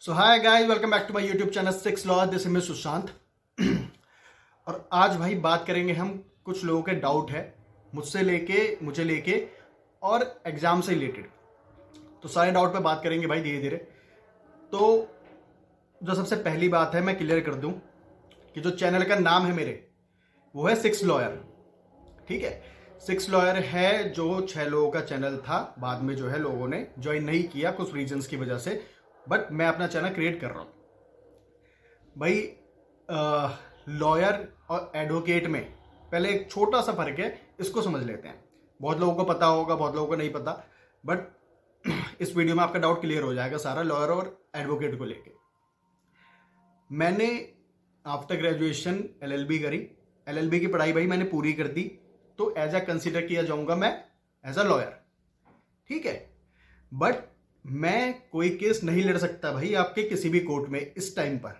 So hi guys, welcome back to my YouTube channel six law. This is Sushant. और आज भाई बात करेंगे हम कुछ लोगों के डाउट है मुझे लेके और एग्जाम से रिलेटेड। तो सारे डाउट पे बात करेंगे भाई धीरे धीरे। तो जो सबसे पहली बात है मैं क्लियर कर दूं कि जो चैनल का नाम है मेरे वो है सिक्स लॉयर। ठीक है, सिक्स लॉयर है जो 6 लोगों का चैनल था, बाद में जो है लोगों ने ज्वाइन नहीं किया कुछ रीजंस की वजह से, बट मैं अपना चैनल क्रिएट कर रहा हूँ भाई। लॉयर और एडवोकेट में पहले एक छोटा सा फर्क है, इसको समझ लेते हैं। बहुत लोगों को पता होगा, बहुत लोगों को नहीं पता, बट इस वीडियो में आपका डाउट क्लियर हो जाएगा सारा लॉयर और एडवोकेट को लेके। मैंने आफ्टर ग्रेजुएशन एलएलबी करी। एलएलबी की पढ़ाई भाई मैंने पूरी कर दी, तो एज अ कंसिडर किया जाऊंगा मैं एज अ लॉयर। ठीक है, बट मैं कोई केस नहीं लड़ सकता भाई आपके किसी भी कोर्ट में इस टाइम पर।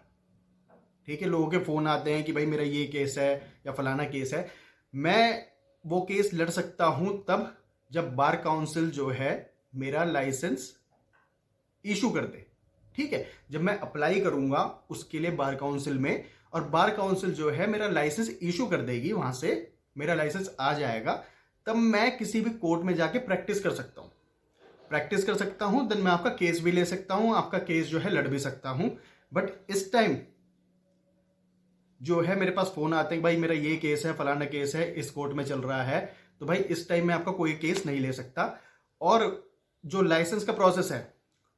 ठीक है, लोगों के फोन आते हैं कि भाई मेरा ये केस है या फलाना केस है। मैं वो केस लड़ सकता हूं तब जब बार काउंसिल जो है मेरा लाइसेंस इशू कर दे। ठीक है, जब मैं अप्लाई करूंगा उसके लिए बार काउंसिल में, और बार काउंसिल जो है मेरा लाइसेंस इशू कर देगी, वहां से मेरा लाइसेंस आ जाएगा, तब मैं किसी भी कोर्ट में जाके प्रैक्टिस कर सकता हूं। देन मैं आपका केस भी ले सकता हूं, आपका केस जो है लड़ भी सकता हूं। बट इस टाइम जो है मेरे पास फोन आते हैं भाई मेरा ये केस है, फलाना केस है, इस कोर्ट में चल रहा है, तो भाई इस टाइम में आपका कोई केस नहीं ले सकता। और जो लाइसेंस का प्रोसेस है,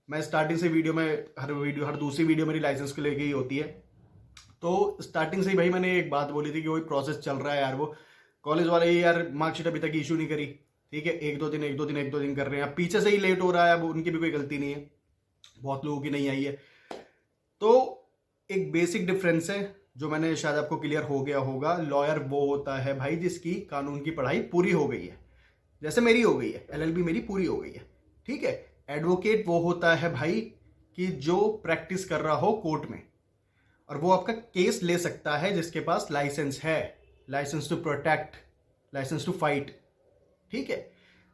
मैं स्टार्टिंग से हर दूसरी वीडियो मेरी लाइसेंस को लेके ही होती है। तो स्टार्टिंग से ही भाई मैंने एक बात बोली थी कि वही प्रोसेस चल रहा है यार, वो कॉलेज वाले ही यार मार्कशीट अभी तक इशू नहीं करी। ठीक है, एक दो दिन कर रहे हैं, पीछे से ही लेट हो रहा है, अब उनकी भी कोई गलती नहीं है, बहुत लोगों की नहीं आई है। तो एक बेसिक डिफरेंस है जो मैंने शायद आपको क्लियर हो गया होगा। लॉयर वो होता है भाई जिसकी कानून की पढ़ाई पूरी हो गई है, जैसे मेरी हो गई है, एलएलबी मेरी पूरी हो गई है। ठीक है, एडवोकेट वो होता है भाई कि जो प्रैक्टिस कर रहा हो कोर्ट में, और वो आपका केस ले सकता है जिसके पास लाइसेंस है, licence to protect, licence to fight. ठीक है,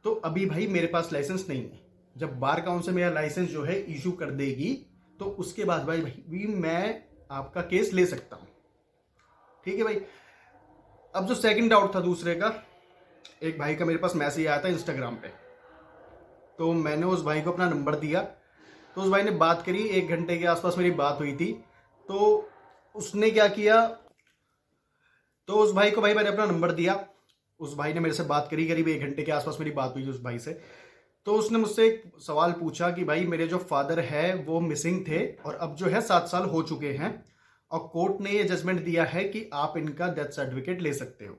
तो अभी भाई मेरे पास लाइसेंस नहीं है। जब बार काउंसिल मेरा लाइसेंस जो है इशू कर देगी, तो उसके बाद भाई मैं आपका केस ले सकता हूं। ठीक है भाई। अब जो सेकंड डाउट था दूसरे का, एक भाई का मेरे पास मैसेज आया था इंस्टाग्राम पे, तो मैंने उस भाई को अपना नंबर दिया, तो उस भाई ने बात करी, 1 घंटे के आसपास मेरी बात हुई थी। तो उसने क्या किया, तो उस भाई को भाई मैंने अपना नंबर दिया, उस भाई ने मेरे से बात करी, करीब 1 घंटे के आसपास मेरी बात हुई उस भाई से। तो उसने मुझसे एक सवाल पूछा कि भाई मेरे जो फादर है वो मिसिंग थे और अब जो है 7 साल हो चुके हैं, और कोर्ट ने ये जजमेंट दिया है कि आप इनका डेथ सर्टिफिकेट ले सकते हो,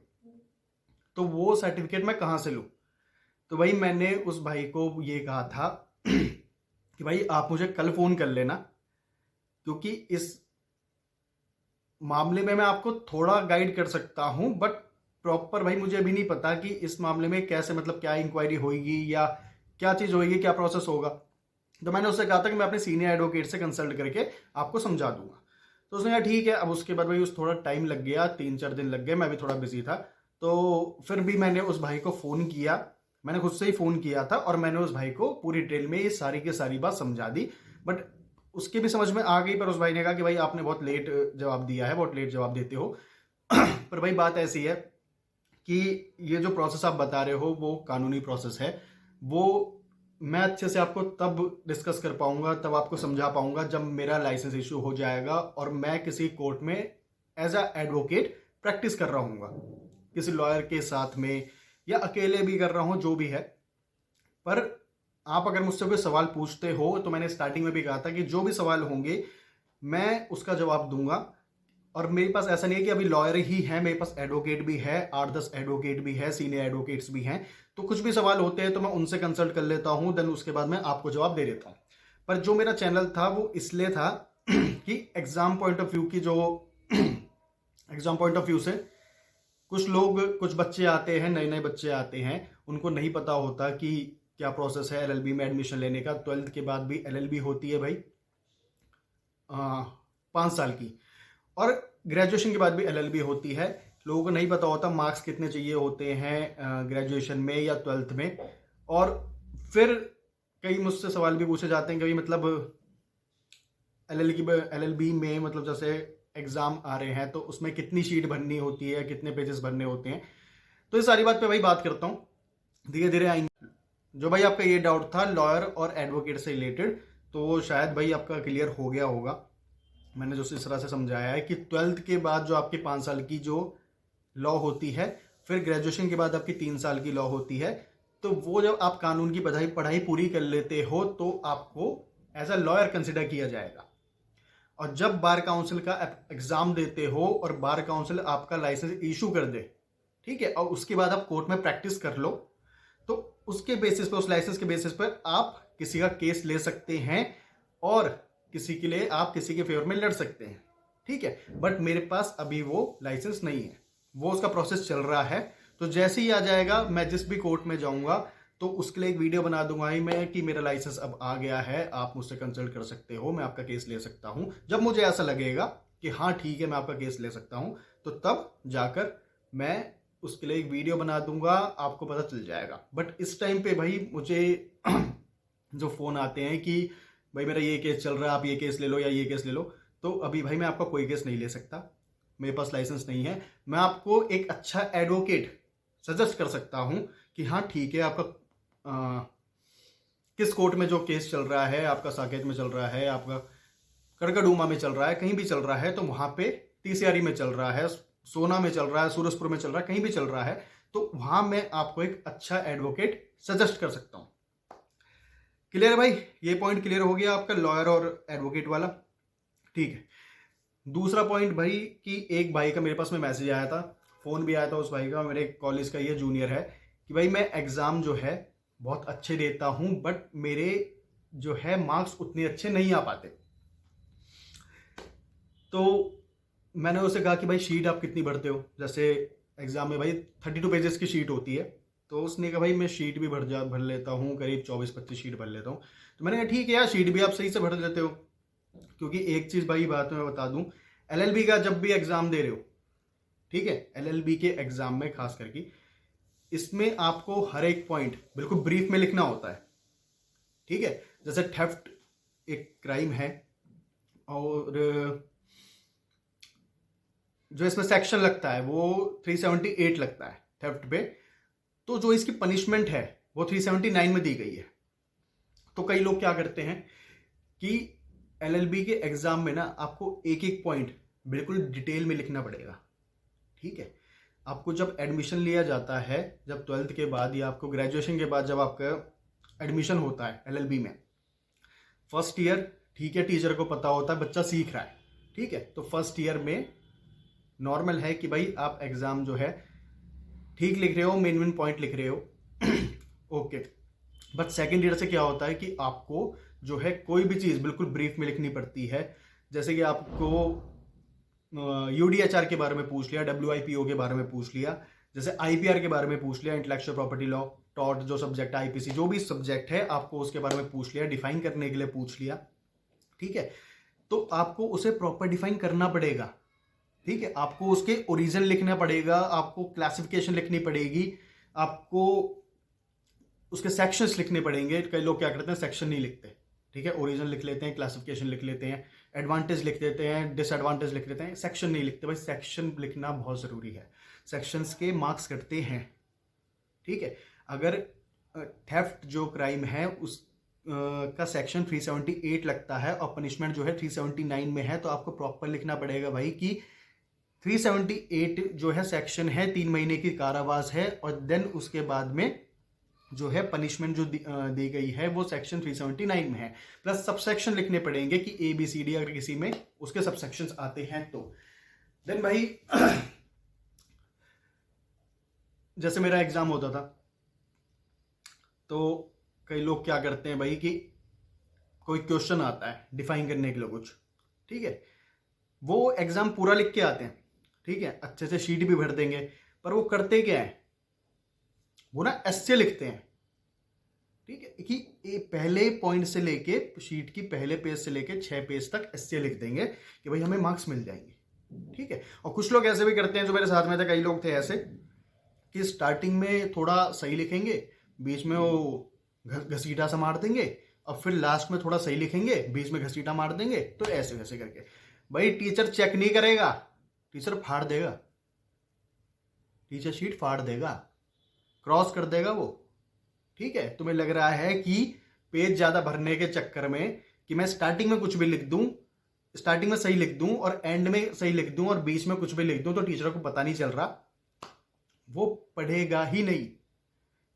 तो वो सर्टिफिकेट मैं कहाँ से लूँ। तो भाई मैंने उस भाई को ये कहा था कि भाई आप मुझे कल फोन कर लेना, क्योंकि इस मामले में मैं आपको थोड़ा गाइड कर सकता हूं, बट प्रॉपर भाई मुझे अभी नहीं पता कि इस मामले में कैसे, मतलब क्या इंक्वायरी होगी या क्या चीज होगी, क्या प्रोसेस होगा। तो मैंने उससे कहा था कि मैं अपने सीनियर एडवोकेट से कंसल्ट करके आपको समझा दूंगा। तो उसने कहा ठीक है। अब उसके बाद भाई उस थोड़ा टाइम लग गया, 3-4 दिन लग गए, मैं भी थोड़ा बिजी था। तो फिर भी मैंने उस भाई को फोन किया, मैंने खुद से ही फोन किया था, और मैंने उस भाई को पूरी डिटेल में ये सारी की सारी बात समझा दी। बट उसके भी समझ में आ गई, पर उस भाई ने कहा कि भाई आपने बहुत लेट जवाब दिया है, बहुत लेट जवाब देते हो। पर भाई बात ऐसी है कि ये जो प्रोसेस आप बता रहे हो वो कानूनी प्रोसेस है, वो मैं अच्छे से आपको तब डिस्कस कर पाऊंगा, तब आपको समझा पाऊंगा जब मेरा लाइसेंस इशू हो जाएगा और मैं किसी कोर्ट में एज अ एडवोकेट प्रैक्टिस कर रहा हूँ, किसी लॉयर के साथ में या अकेले भी कर रहा हूँ, जो भी है। पर आप अगर मुझसे कोई सवाल पूछते हो, तो मैंने स्टार्टिंग में भी कहा था कि जो भी सवाल होंगे मैं उसका जवाब दूंगा। और मेरे पास ऐसा नहीं है कि अभी लॉयर ही है, मेरे पास एडवोकेट भी है, 8-10 एडवोकेट भी है, सीनियर एडवोकेट्स भी हैं। तो कुछ भी सवाल होते हैं तो मैं उनसे कंसल्ट कर लेता हूं, देन उसके बाद मैं आपको जवाब दे देता हूं। पर जो मेरा चैनल था वो इसलिए था कि एग्जाम पॉइंट ऑफ व्यू की जो एग्जाम पॉइंट ऑफ व्यू से कुछ बच्चे आते हैं, नए नए बच्चे आते हैं, उनको नहीं पता होता कि क्या प्रोसेस है एलएलबी में एडमिशन लेने का। 12th के बाद भी एलएलबी होती है भाई 5 साल की, और ग्रेजुएशन के बाद भी एलएलबी होती है। लोगों को नहीं पता होता मार्क्स कितने चाहिए होते हैं ग्रेजुएशन में या 12th में। और फिर कई मुझसे सवाल भी पूछे जाते हैं कि भाई मतलब LLB में मतलब जैसे एग्जाम आ रहे हैं तो उसमें कितनी शीट भरनी होती है, कितने पेजेस भरने होते हैं, तो ये सारी बात पे भाई बात करता हूँ, धीरे धीरे आएंगे। जो भाई आपका ये डाउट था लॉयर और एडवोकेट से रिलेटेड, तो शायद भाई आपका क्लियर हो गया होगा। मैंने जो इस तरह से समझाया है कि 12th के बाद जो आपकी 5 साल की जो लॉ होती है, फिर ग्रेजुएशन के बाद आपकी 3 साल की लॉ होती है, तो वो जब आप कानून की पढ़ाई पूरी कर लेते हो तो आपको एज अ लॉयर कंसिडर किया जाएगा। और जब बार काउंसिल का एग्जाम देते हो और बार काउंसिल आपका लाइसेंस इशू कर दे, ठीक है, और उसके बाद आप कोर्ट में प्रैक्टिस कर लो, तो उसके बेसिस पर, उस लाइसेंस के बेसिस पर आप किसी का केस ले सकते हैं और किसी के लिए आप किसी के फेवर में लड़ सकते हैं, ठीक है। बट मेरे पास अभी वो लाइसेंस नहीं है, वो उसका प्रोसेस चल रहा है। तो जैसे ही आ जाएगा, मैं जिस भी कोर्ट में जाऊंगा तो उसके लिए एक वीडियो बना दूंगा ही मैं कि मेरा लाइसेंस अब आ गया है, आप मुझसे कंसल्ट कर सकते हो, मैं आपका केस ले सकता हूं। जब मुझे ऐसा लगेगा कि हाँ ठीक है मैं आपका केस ले सकता हूं, तो तब जाकर मैं उसके लिए एक वीडियो बना दूंगा, आपको पता चल जाएगा। बट इस टाइम पे भाई मुझे जो फोन आते हैं कि भाई मेरा ये केस चल रहा है, आप ये केस ले लो या ये केस ले लो, तो अभी भाई मैं आपका कोई केस नहीं ले सकता, मेरे पास लाइसेंस नहीं है। मैं आपको एक अच्छा एडवोकेट सजेस्ट कर सकता हूं कि हाँ ठीक है, आपका किस कोर्ट में जो केस चल रहा है, आपका साकेत में चल रहा है, आपका कड़कड़ूमा में चल रहा है, कहीं भी चल रहा है, तो वहां पे TCRE में चल रहा है, सोना में चल रहा है, सूरजपुर में चल रहा है, कहीं भी चल रहा है, तो वहां मैं आपको एक अच्छा एडवोकेट सजेस्ट कर सकता हूं। क्लियर है भाई, ये पॉइंट क्लियर हो गया आपका लॉयर और एडवोकेट वाला, ठीक है। दूसरा पॉइंट भाई कि एक भाई का मेरे पास में मैसेज आया था, फोन भी आया था उस भाई का, मेरे कॉलेज का ये जूनियर है, कि भाई मैं एग्जाम जो है बहुत अच्छे देता हूं बट मेरे जो है मार्क्स उतने अच्छे नहीं आ पाते। तो मैंने उससे कहा कि भाई शीट आप कितनी भरते हो, जैसे एग्जाम में भाई 32 पेजेस की शीट होती है, तो उसने कहा भाई मैं शीट भी भर लेता हूँ, करीब 24-25 शीट भर लेता हूँ। तो मैंने कहा ठीक है यार, शीट भी आप सही से भर लेते हो, क्योंकि एक चीज़ भाई बात मैं बता दूँ, LLB का जब भी एग्जाम दे रहे हो, ठीक है, LLB के एग्जाम में खास करके इसमें आपको हर एक पॉइंट बिल्कुल ब्रीफ में लिखना होता है, ठीक है। जैसे थेफ्ट एक क्राइम है और जो इसमें सेक्शन लगता है वो 378 लगता है थेफ्ट पे, तो जो इसकी पनिशमेंट है वो 379 में दी गई है। तो कई लोग क्या करते हैं कि LLB के एग्जाम में ना आपको एक एक पॉइंट बिल्कुल डिटेल में लिखना पड़ेगा, ठीक है। आपको जब एडमिशन लिया जाता है, जब 12th के बाद या आपको ग्रेजुएशन के बाद जब आपका एडमिशन होता है LLB में, फर्स्ट ईयर, ठीक है, टीचर को पता होता है बच्चा सीख रहा है, ठीक है, तो फर्स्ट ईयर में नॉर्मल है कि भाई आप एग्जाम जो है ठीक लिख रहे हो, मेन पॉइंट लिख रहे हो, ओके। बट सेकेंड ईयर से क्या होता है कि आपको जो है कोई भी चीज़ बिल्कुल ब्रीफ में लिखनी पड़ती है। जैसे कि आपको UDHR के बारे में पूछ लिया, WIPO के बारे में पूछ लिया, जैसे IPR के बारे में पूछ लिया, इंटेलेक्चुअल प्रॉपर्टी लॉ, टॉट जो सब्जेक्ट है, IPC जो भी सब्जेक्ट है, आपको उसके बारे में पूछ लिया, डिफाइन करने के लिए पूछ लिया, ठीक है। तो आपको उसे प्रॉपर डिफाइन करना पड़ेगा, ठीक है। आपको उसके ओरिजिन लिखना पड़ेगा, आपको क्लासिफिकेशन लिखनी पड़ेगी, आपको उसके सेक्शंस लिखने पड़ेंगे। कई लोग क्या करते हैं, सेक्शन नहीं लिखते, ठीक है, ओरिजिन लिख लेते हैं, क्लासिफिकेशन लिख लेते हैं, एडवांटेज लिख देते हैं, डिसएडवांटेज लिख देते हैं, सेक्शन नहीं लिखते। भाई सेक्शन लिखना बहुत ज़रूरी है, सेक्शंस के मार्क्स कटते हैं, ठीक है। अगर थेफ्ट जो क्राइम है उस का सेक्शन 378 लगता है और पनिशमेंट जो है 379 में है, तो आपको प्रॉपर लिखना पड़ेगा भाई कि 378 जो है सेक्शन है 3 महीने की कारावास है, और देन उसके बाद में जो है पनिशमेंट जो दी गई है वो सेक्शन 379 में है, प्लस सबसेक्शन लिखने पड़ेंगे कि ABCD अगर किसी में उसके सबसेक्शंस आते हैं तो। देन भाई जैसे मेरा एग्जाम होता था, तो कई लोग क्या करते हैं भाई कि कोई क्वेश्चन आता है डिफाइन करने के लिए कुछ, ठीक है, वो एग्जाम पूरा लिख के आते हैं, ठीक है, अच्छे से शीट भी भर देंगे, पर वो करते क्या है, वो ना ऐसे लिखते हैं, ठीक है, कि पहले पॉइंट से लेके शीट की पहले पेज से लेके 6 पेज तक ऐसे लिख देंगे कि भाई हमें मार्क्स मिल जाएंगे, ठीक है। और कुछ लोग ऐसे भी करते हैं, जो मेरे साथ में थे, कई लोग थे ऐसे कि स्टार्टिंग में थोड़ा सही लिखेंगे, बीच में वो घसीटा सा मार देंगे, अब फिर लास्ट में थोड़ा सही लिखेंगे, बीच में घसीटा मार देंगे, तो ऐसे वैसे करके। भाई टीचर चेक नहीं करेगा, टीचर फाड़ देगा, टीचर शीट फाड़ देगा, क्रॉस कर देगा वो। ठीक है, तुम्हें लग रहा है कि पेज ज्यादा भरने के चक्कर में कि मैं स्टार्टिंग में कुछ भी लिख दूं, स्टार्टिंग में सही लिख दूं और एंड में सही लिख दूं और बीच में कुछ भी लिख दूं तो टीचर को पता नहीं चल रहा, वो पढ़ेगा ही नहीं।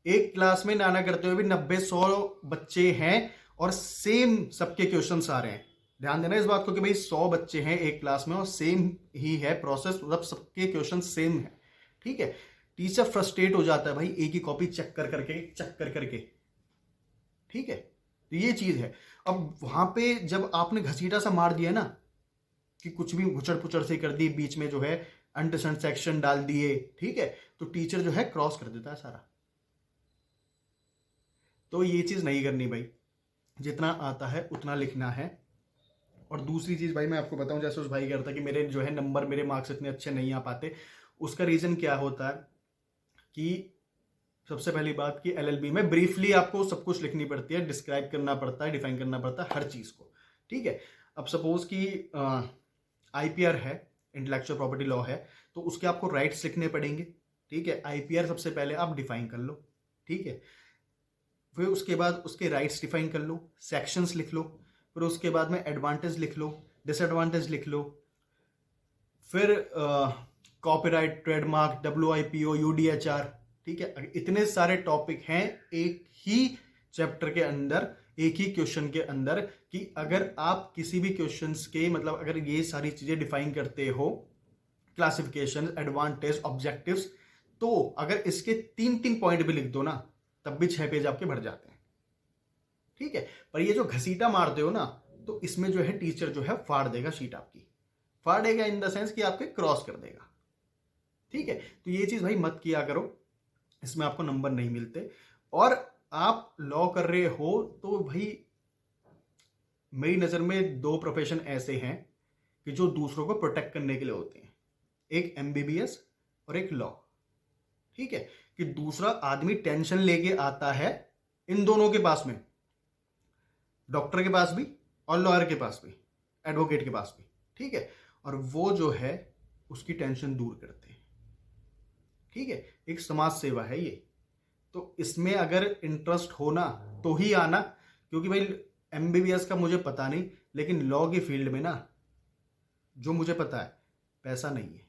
एक क्लास में नाना करते हुए भी 90-100 बच्चे हैं और सेम सबके क्वेश्चंस आ रहे हैं। ध्यान देना इस बात को कि भाई 100 बच्चे हैं एक क्लास में और सेम ही है प्रोसेस, मतलब सबके क्वेश्चन सेम है। ठीक है, टीचर फ्रस्ट्रेट हो जाता है भाई एक ही कॉपी चेक कर करके। ठीक है, तो ये चीज है। अब वहां पे जब आपने घसीटा सा मार दिया ना कि कुछ भी घुचड़ पुचड़ से कर दी, बीच में जो है अंडरस्टैंड सेक्शन डाल दिए, ठीक है, तो टीचर जो है क्रॉस कर देता है सारा। तो ये चीज नहीं करनी भाई, जितना आता है उतना लिखना है। और दूसरी चीज भाई मैं आपको बताऊं, जैसे उस भाई कह रहा था कि मेरे जो है नंबर, मेरे मार्क्स इतने अच्छे नहीं आ पाते, उसका रीजन क्या होता है कि सबसे पहली बात कि एलएलबी में ब्रीफली आपको सब कुछ लिखनी पड़ती है, डिस्क्राइब करना पड़ता है, डिफाइन करना पड़ता है हर चीज को। ठीक है, अब सपोज कि आईपीआर है, इंटेलेक्चुअल प्रॉपर्टी लॉ है, तो उसके आपको राइट्स लिखने पड़ेंगे। ठीक है, आईपीआर सबसे पहले आप डिफाइन कर लो। ठीक है, फिर उसके बाद उसके राइट्स डिफाइन कर लो, सेक्शंस लिख लो, फिर उसके बाद में एडवांटेज लिख लो, डिसएडवांटेज लिख लो, फिर कॉपीराइट, ट्रेडमार्क, WIPO, UDHR। ठीक है, इतने सारे टॉपिक हैं एक ही चैप्टर के अंदर, एक ही क्वेश्चन के अंदर, कि अगर आप किसी भी क्वेश्चंस के मतलब अगर ये सारी चीजें डिफाइन करते हो, क्लासिफिकेशन, एडवांटेज, ऑब्जेक्टिव्स, तो अगर इसके 3-3 पॉइंट भी लिख दो ना तब भी 6 पेज आपके भर जाते हैं। ठीक है, पर ये जो घसीटा मारते हो ना, तो इसमें जो है टीचर जो है फाड़ देगा शीट आपकी, फाड़ेगा इन द सेंस कि आपके क्रॉस कर देगा। ठीक है, तो ये चीज भाई मत किया करो, इसमें आपको नंबर नहीं मिलते। और आप लॉ कर रहे हो तो भाई मेरी नजर में 2 प्रोफेशन ऐसे हैं कि जो दूसरों को प्रोटेक्ट करने के लिए होते हैं, एक MBBS और एक लॉ। ठीक है, कि दूसरा आदमी टेंशन लेके आता है इन दोनों के पास में, डॉक्टर के पास भी और लॉयर के पास भी, एडवोकेट के पास भी। ठीक है, और वो जो है उसकी टेंशन दूर करते हैं। ठीक है, एक समाज सेवा है ये, तो इसमें अगर इंटरेस्ट हो ना तो ही आना, क्योंकि भाई MBBS का मुझे पता नहीं, लेकिन लॉ की फील्ड में ना जो मुझे पता है पैसा नहीं है।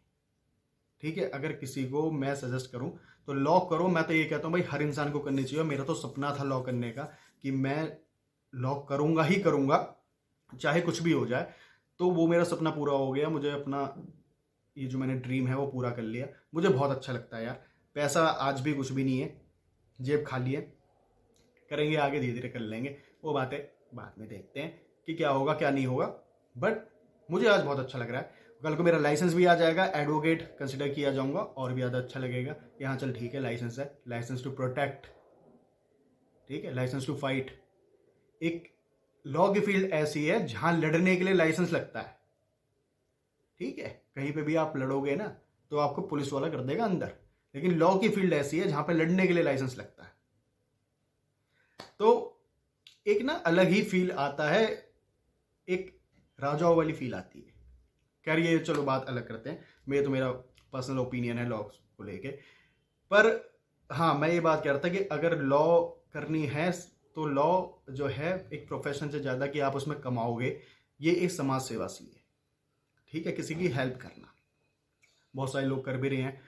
ठीक है, अगर किसी को मैं सजेस्ट करूं तो लॉ करो। मैं तो ये कहता हूं भाई हर इंसान को करनी चाहिए। मेरा तो सपना था लॉ करने का कि मैं लॉ करूंगा ही करूंगा, चाहे कुछ भी हो जाए। तो वो मेरा सपना पूरा हो गया, मुझे अपना ये जो मैंने ड्रीम है वो पूरा कर लिया। मुझे बहुत अच्छा लगता है यार। पैसा आज भी कुछ भी नहीं है, जेब खाली है, करेंगे आगे, धीरे धीरे कर लेंगे, वो बातें बाद में देखते हैं कि क्या होगा क्या नहीं होगा। बट मुझे आज बहुत अच्छा लग रहा है। कल को मेरा लाइसेंस भी आ जाएगा, एडवोकेट कंसिडर किया जाऊंगा और भी ज़्यादा अच्छा लगेगा। यहाँ चल ठीक है, लाइसेंस है, लाइसेंस टू प्रोटेक्ट, ठीक है, लाइसेंस टू फाइट। एक लॉ की फील्ड ऐसी है जहां लड़ने के लिए लाइसेंस लगता है। ठीक है, कहीं पे भी आप लड़ोगे ना तो आपको पुलिस वाला कर देगा अंदर, लेकिन लॉ की फील्ड ऐसी है जहां पे लड़ने के लिए लाइसेंस लगता है। तो एक ना अलग ही फील आता है, एक राजाओं वाली फील आती है। खैर ये चलो बात अलग करते हैं, तो मेरा पर्सनल ओपिनियन है लॉ को लेके। पर हाँ, मैं ये बात कह रहा था कि अगर लॉ करनी है तो लॉ जो है एक प्रोफेशन से ज़्यादा कि आप उसमें कमाओगे, ये एक समाज सेवा सी है। ठीक है, किसी की हेल्प करना, बहुत सारे लोग कर भी रहे हैं।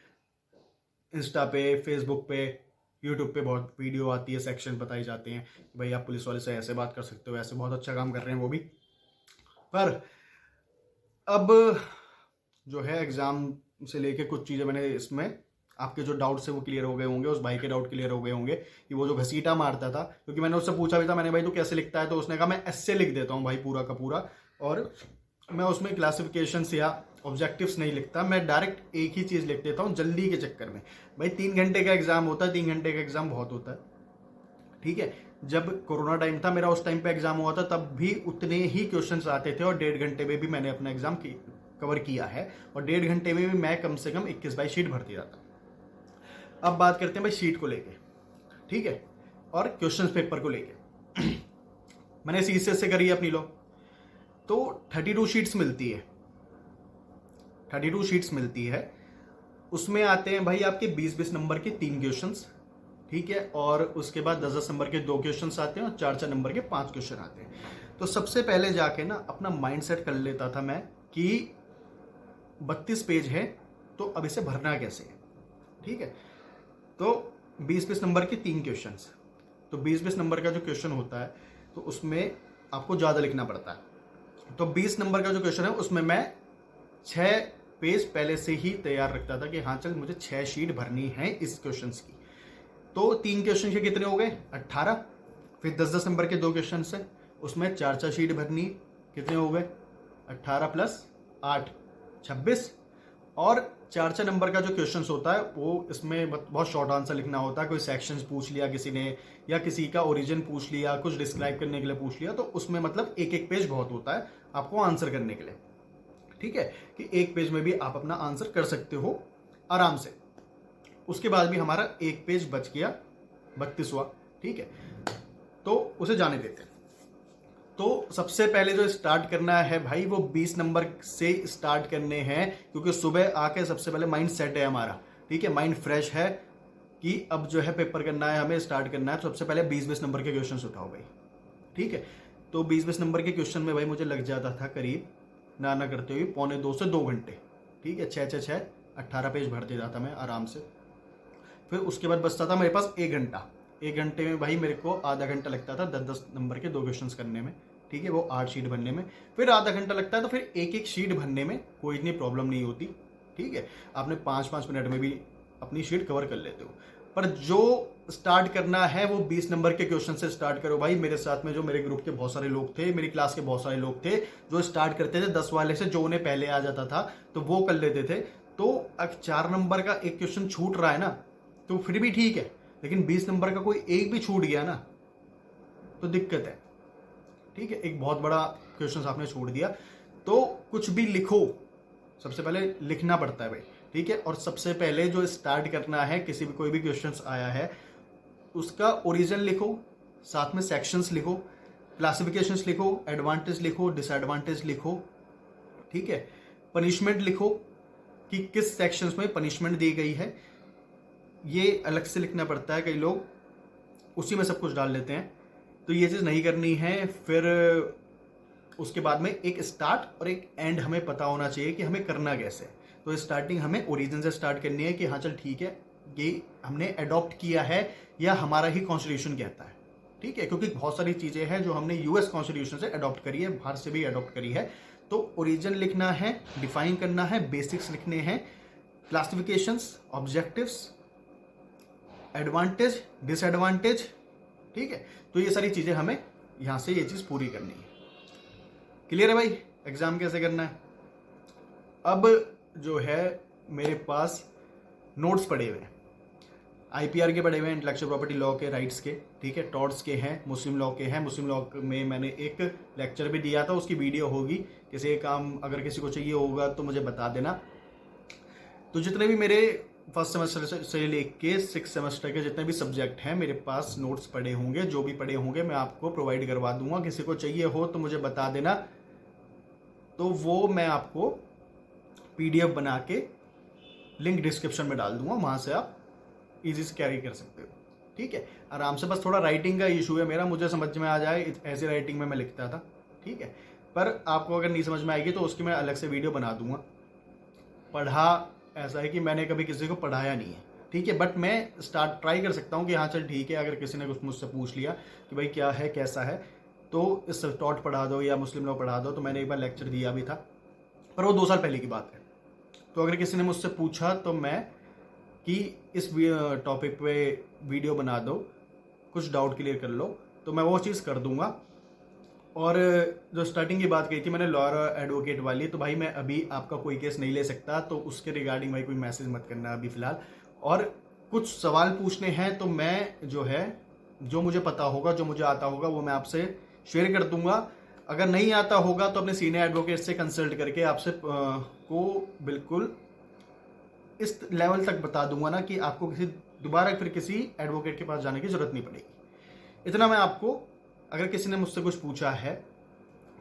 इंस्टा पे, फेसबुक पे, यूट्यूब पे बहुत वीडियो आती है, सेक्शन बताए जाते हैं कि भाई आप पुलिस वाले से ऐसे बात कर सकते हो, ऐसे बहुत अच्छा काम कर रहे हैं वो भी। पर अब जो है एग्जाम से लेके कुछ चीज़ें मैंने इसमें, आपके जो डाउट्स है वो क्लियर हो गए होंगे, उस भाई के डाउट क्लियर हो गए होंगे कि वो जो घसीटा मारता था, क्योंकि मैंने उससे पूछा भी था, मैंने भाई तू कैसे लिखता है, तो उसने कहा मैं ऐसे लिख देता हूँ भाई पूरा का पूरा, और मैं उसमें क्लासिफिकेशंस या ऑब्जेक्टिव्स नहीं लिखता, मैं डायरेक्ट एक ही चीज़ लिख देता हूँ जल्दी के चक्कर में। भाई 3 घंटे का एग्जाम होता है, 3 घंटे का एग्जाम बहुत होता है। ठीक है, जब कोरोना टाइम था मेरा, उस टाइम पे एग्जाम हुआ था, तब भी उतने ही क्वेश्चंस आते थे और 1.5 घंटे में भी मैंने अपना एग्जाम कवर किया है, और 1.5 घंटे में भी मैं कम से कम 21-22 शीट भर दिया था। अब बात करते हैं भाई शीट को लेके, ठीक है, और क्वेश्चन पेपर को लेके। मैंने सीसीएस से करी है अपनी लॉ, तो 32 शीट्स मिलती है, 32 शीट्स मिलती है। उसमें आते हैं भाई आपके 20-20 नंबर के 3 क्वेश्चंस, ठीक है, और उसके बाद 10-10 नंबर के 2 क्वेश्चंस आते हैं और 4-4 नंबर के 5 क्वेश्चन आते हैं। तो सबसे पहले जाके ना अपना माइंड सेट कर लेता था मैं कि 32 पेज है तो अब इसे भरना कैसे है, ठीक है। तो 20-20 नंबर के 3 क्वेश्चंस, तो 20-20 नंबर का जो क्वेश्चन होता है तो उसमें आपको ज़्यादा लिखना पड़ता है। तो 20 नंबर का जो क्वेश्चन है उसमें मैं 6 पेज पहले से ही तैयार रखता था कि हाँ चल मुझे 6 शीट भरनी है इस क्वेश्चन की। तो 3 क्वेश्चन के कितने हो गए 18, फिर 10-10 नंबर के 2 क्वेश्चन है उसमें 4-4 शीट भरनी, कितने हो गए 18 + 8 26, और 4-4 नंबर का जो क्वेश्चन होता है वो इसमें बहुत शॉर्ट आंसर लिखना होता है। कोई सेक्शंस पूछ लिया किसी ने या किसी का ओरिजिन पूछ लिया, कुछ डिस्क्राइब करने के लिए पूछ लिया, तो उसमें मतलब एक पेज बहुत होता है आपको आंसर करने के लिए, ठीक है, कि एक पेज में भी आप अपना आंसर कर सकते हो आराम से। उसके बाद भी हमारा एक पेज बच गया 32वां, ठीक है, तो उसे जाने देते हैं। तो सबसे पहले जो स्टार्ट करना है भाई वो 20 नंबर से स्टार्ट करने हैं, क्योंकि सुबह आके सबसे पहले माइंड सेट है हमारा, ठीक है, माइंड फ्रेश है कि अब जो है पेपर करना है, हमें स्टार्ट करना है। तो सबसे पहले 20-20 नंबर के क्वेश्चन उठाओ भाई, ठीक है। तो 20-20 नंबर के क्वेश्चन में भाई मुझे लग जाता था करीब ना करते हुए 1.25 से 2 घंटे, ठीक है, 6 18 पेज भर देता था मैं आराम से। फिर उसके बाद बचता था मेरे पास 1 घंटा। 1 घंटे में भाई मेरे को आधा घंटा लगता था 10-10 नंबर के 2 क्वेश्चंस करने में, ठीक है, वो 8 शीट भरने में। फिर आधा घंटा लगता है, तो फिर एक शीट भरने में कोई इतनी प्रॉब्लम नहीं होती, ठीक है, आपने 5-5 मिनट में भी अपनी शीट कवर कर लेते हो। पर जो स्टार्ट करना है वो 20 नंबर के क्वेश्चन से स्टार्ट करो भाई। मेरे साथ में जो मेरे ग्रुप के बहुत सारे लोग थे, मेरी क्लास के बहुत सारे लोग थे जो स्टार्ट करते थे 10 वाले से, जो उन्हें पहले आ जाता था तो वो कर लेते थे। तो अब 4 नंबर का एक क्वेश्चन छूट रहा है ना तो फिर भी ठीक है, लेकिन 20 नंबर का कोई एक भी छूट गया ना तो दिक्कत है, ठीक है। एक बहुत बड़ा क्वेश्चन आपने छोड़ दिया, तो कुछ भी लिखो, सबसे पहले लिखना पड़ता है भाई, ठीक है। और सबसे पहले जो स्टार्ट करना है, किसी भी कोई भी क्वेश्चन आया है उसका ओरिजिन लिखो, साथ में सेक्शंस लिखो, क्लासिफिकेशंस लिखो, एडवांटेज लिखो, डिसएडवांटेज लिखो, ठीक है, पनिशमेंट लिखो कि किस सेक्शंस में पनिशमेंट दी गई है, ये अलग से लिखना पड़ता है। कई लोग उसी में सब कुछ डाल लेते हैं, तो ये चीज़ नहीं करनी है। फिर उसके बाद में एक स्टार्ट और एक एंड हमें पता होना चाहिए कि हमें करना कैसे है। तो स्टार्टिंग हमें ओरिजिन से स्टार्ट करनी है कि हाँ चल ठीक है, ये हमने अडॉप्ट किया है या हमारा ही कॉन्स्टिट्यूशन कहता है, ठीक है, क्योंकि बहुत सारी चीज़ें हैं जो हमने यूएस कॉन्स्टिट्यूशन से अडॉप्ट करी है, बाहर से भी अडॉप्ट करी है। तो ओरिजिन लिखना है, डिफाइन करना है, बेसिक्स लिखने हैं, क्लासिफिकेशंस, ऑब्जेक्टिव्स, एडवांटेज, डिसएडवांटेज, ठीक है। तो ये सारी चीज़ें हमें यहाँ से ये चीज़ पूरी करनी है। क्लियर है भाई, एग्जाम कैसे करना है। अब जो है मेरे पास नोट्स पड़े हुए हैं, आईपीआर के पड़े हुए हैं, इंटेलेक्चुअल प्रॉपर्टी लॉ के, राइट्स के, ठीक है, टॉर्ट्स के हैं, मुस्लिम लॉ के हैं। मुस्लिम लॉ में मैंने एक लेक्चर भी दिया था, उसकी वीडियो होगी, किसी काम अगर किसी को चाहिए होगा तो मुझे बता देना। तो जितने भी मेरे फर्स्ट सेमेस्टर से लेके 6 सेमेस्टर के जितने भी सब्जेक्ट हैं मेरे पास नोट्स पड़े होंगे, जो भी पड़े होंगे मैं आपको प्रोवाइड करवा दूंगा। किसी को चाहिए हो तो मुझे बता देना, तो वो मैं आपको पीडीएफ बना के लिंक डिस्क्रिप्शन में डाल दूंगा, वहाँ से आप इजी से कैरी कर सकते हो, ठीक है, आराम से। बस थोड़ा राइटिंग का इशू है मेरा, मुझे समझ में आ जाए ऐसी राइटिंग में मैं लिखता था, ठीक है, पर आपको अगर नहीं समझ में आएगी तो उसकी मैं अलग से वीडियो बना दूंगा। पढ़ा ऐसा है कि मैंने कभी किसी को पढ़ाया नहीं है, ठीक है, बट मैं ट्राई कर सकता हूँ कि हाँ चल ठीक है, अगर किसी ने कुछ मुझसे पूछ लिया कि भाई क्या है कैसा है तो इस टॉट पढ़ा दो या मुस्लिम लॉ पढ़ा दो, तो मैंने एक बार लेक्चर दिया भी था, पर वो 2 साल पहले की बात है। तो अगर किसी ने मुझसे पूछा तो मैं कि इस टॉपिक पे वीडियो बना दो, कुछ डाउट क्लियर कर लो, तो मैं वो चीज़ कर दूंगा। और जो स्टार्टिंग की बात कही थी मैंने लॉयर एडवोकेट वाली, तो भाई मैं अभी आपका कोई केस नहीं ले सकता, तो उसके रिगार्डिंग भाई कोई मैसेज मत करना अभी फ़िलहाल। और कुछ सवाल पूछने हैं तो मैं जो है, जो मुझे पता होगा, जो मुझे आता होगा वो मैं आपसे शेयर कर दूंगा। अगर नहीं आता होगा तो अपने सीनियर एडवोकेट से कंसल्ट करके आपसे को बिल्कुल इस लेवल तक बता दूंगा ना कि आपको दोबारा फिर किसी एडवोकेट के पास जाने की जरूरत नहीं पड़ेगी। इतना मैं आपको अगर किसी ने मुझसे कुछ पूछा है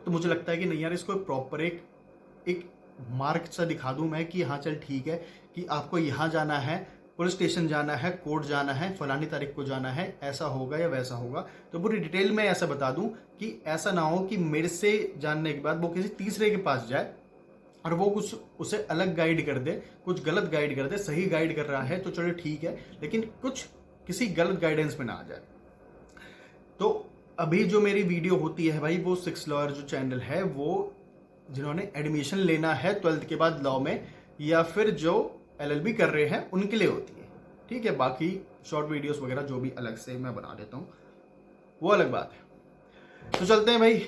तो मुझे लगता है कि नहीं यार, इसको प्रॉपर एक मार्क सा दिखा दूं मैं कि हाँ चल ठीक है कि आपको यहाँ जाना है, पुलिस स्टेशन जाना है, कोर्ट जाना है, फलानी तारीख को जाना है, ऐसा होगा या वैसा होगा, तो पूरी डिटेल में ऐसा बता दूं कि ऐसा ना हो कि मेरे से जानने के बाद वो किसी तीसरे के पास जाए और वो कुछ उसे अलग गाइड कर दे, कुछ गलत गाइड कर दे। सही गाइड कर रहा है तो चलो ठीक है, लेकिन कुछ किसी गलत गाइडेंस में ना आ जाए। तो अभी जो मेरी वीडियो होती है भाई, वो 6 लॉयर जो चैनल है, वो जिन्होंने एडमिशन लेना है 12th के बाद लॉ में, या फिर जो LLB कर रहे हैं उनके लिए होती है, ठीक है। बाकी शॉर्ट वीडियोस वगैरह जो भी अलग से मैं बना देता हूँ वो अलग बात है। तो चलते हैं भाई,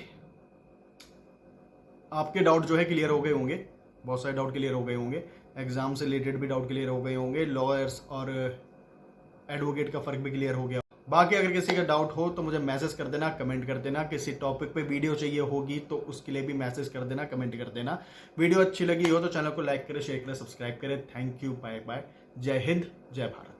आपके डाउट जो है क्लियर हो गए होंगे, बहुत सारे डाउट क्लियर हो गए होंगे, एग्जाम से रिलेटेड भी डाउट क्लियर हो गए होंगे, लॉयर्स और एडवोकेट का फर्क भी क्लियर हो गया। बाकी अगर किसी का डाउट हो तो मुझे मैसेज कर देना, कमेंट कर देना। किसी टॉपिक पे वीडियो चाहिए होगी तो उसके लिए भी मैसेज कर देना, कमेंट कर देना। वीडियो अच्छी लगी हो तो चैनल को लाइक करें, शेयर करें, सब्सक्राइब करें। थैंक यू, बाय बाय, जय हिंद, जय भारत।